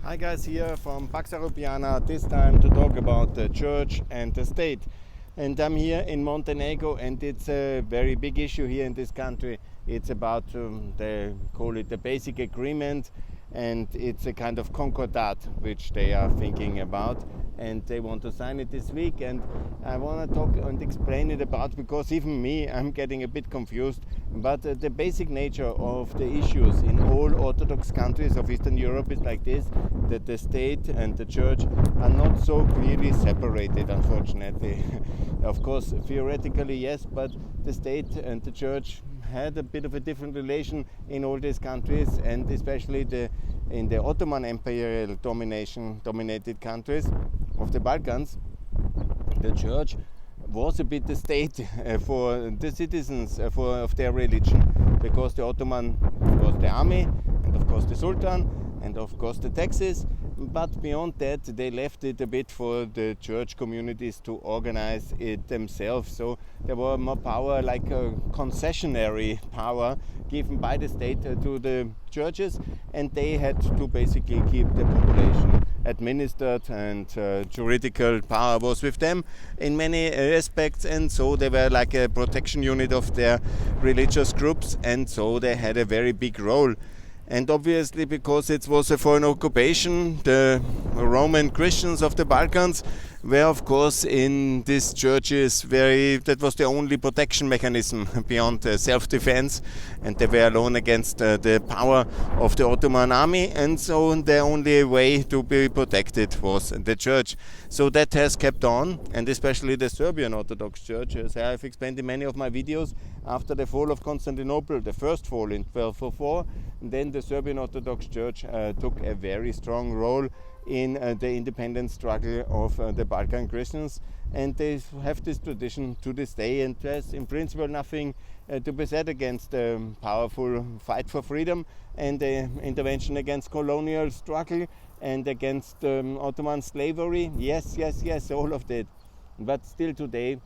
Hi guys, here from Pax Europiana, this time to talk about the church and the state. And I'm here in Montenegro, and it's a very big issue here in this country. It's about, they call it the basic agreement, and it's a kind of concordat which they are thinking about, and they want to sign it this week. And I want to talk and explain it about, because even me, I'm getting a bit confused. But the basic nature of the issues in all Orthodox countries of Eastern Europe is like this, that the state and the church are not so clearly separated, unfortunately. Of course, theoretically yes, but the state and the church had a bit of a different relation in all these countries, and especially in the Ottoman imperial dominated countries of the Balkans. The church was a bit the state for the citizens of their religion, because the Ottoman was the army, and of course the Sultan, and of course the taxes. But beyond that, they left it a bit for the church communities to organize it themselves. So there were more power, like a concessionary power given by the state to the churches, and they had to basically keep the population administered, and juridical power was with them in many aspects, and so they were like a protection unit of their religious groups, and so they had a very big role. And obviously, because it was a foreign occupation, the Roman Christians of the Balkans were, of course, in these churches that was the only protection mechanism beyond self-defense, and they were alone against the power of the Ottoman army, and so the only way to be protected was the church. So that has kept on, and especially the Serbian Orthodox Church, as I have explained in many of my videos, after the fall of Constantinople, the first fall in 1204, then the Serbian Orthodox Church took a very strong role in the independence struggle of the Balkan Christians, and they have this tradition to this day, and there's in principle nothing to be said against the powerful fight for freedom and the intervention against colonial struggle and against Ottoman slavery. Yes, all of that. But still today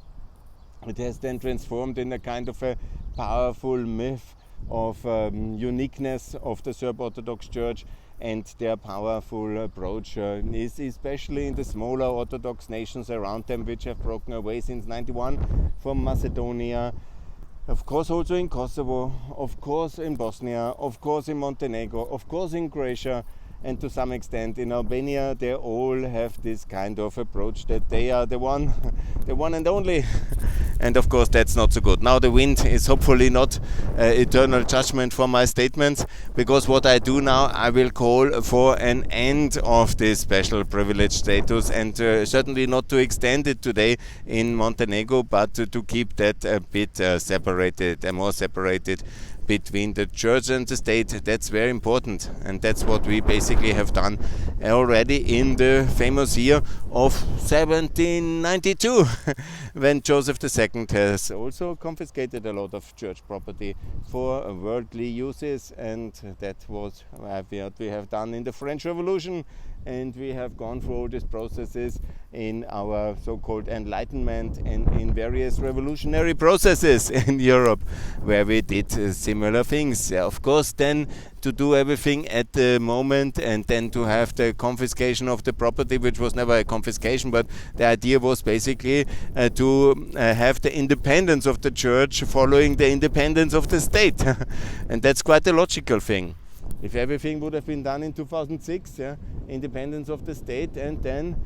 it has then transformed in a kind of a powerful myth of uniqueness of the Serb Orthodox Church and their powerful approach, is especially in the smaller Orthodox nations around them, which have broken away since 91 from Macedonia, of course also in Kosovo, of course in Bosnia, of course in Montenegro, of course in Croatia, and to some extent in Albania. They all have this kind of approach that they are the one and only. And of course that's not so good. Now the wind is hopefully not eternal judgment for my statements, because what I do now, I will call for an end of this special privileged status, and certainly not to extend it today in Montenegro, but to keep that a bit separated, and more separated between the church and the state. That's very important, and that's what we basically have done already in the famous year of 1792 when Joseph II has also confiscated a lot of church property for worldly uses, and that was what we have done in the French Revolution. And we have gone through all these processes in our so-called Enlightenment and in various revolutionary processes in Europe, where we did similar things. Of course, then to do everything at the moment, and then to have the confiscation of the property, which was never a confiscation, but the idea was basically to have the independence of the church following the independence of the state. And that's quite a logical thing. If everything would have been done in 2006, independence of the state, and then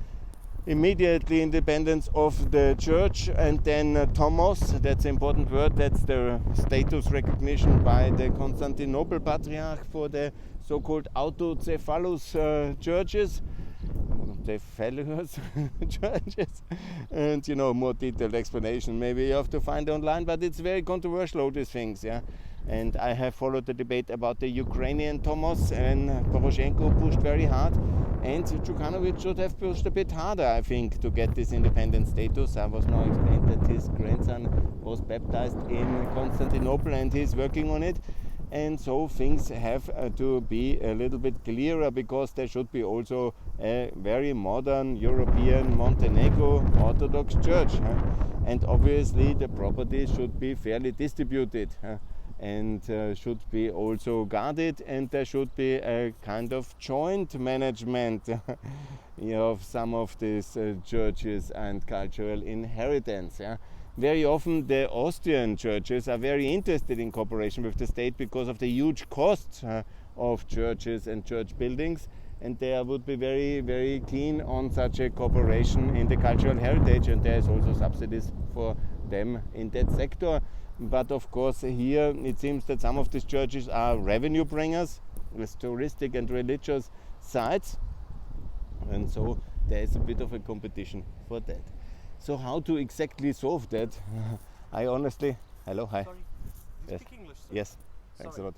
immediately independence of the church, and then Tomos, that's an important word, that's the status recognition by the Constantinople Patriarch for the so-called autocephalous churches, churches, and more detailed explanation maybe you have to find online, but it's very controversial, all these things, And I have followed the debate about the Ukrainian Tomos, and Poroshenko pushed very hard, and Djukanovic should have pushed a bit harder, I think, to get this independent status. I was now explained that his grandson was baptized in Constantinople, and he's working on it. And so things have to be a little bit clearer, because there should be also a very modern European Montenegro Orthodox Church. And obviously the property should be fairly distributed. and should be also guarded, and there should be a kind of joint management of some of these churches and cultural inheritance. Yeah? Very often the Austrian churches are very interested in cooperation with the state because of the huge costs of churches and church buildings, and they would be very, very keen on such a cooperation in the cultural heritage, and there is also subsidies for them in that sector. But of course here it seems that some of these churches are revenue bringers with touristic and religious sites, and so there is a bit of a competition for that. So how to exactly solve that? I honestly... Hello, hi. Sorry, you Yes. speak English, sir? Yes, thanks a Sorry. lot.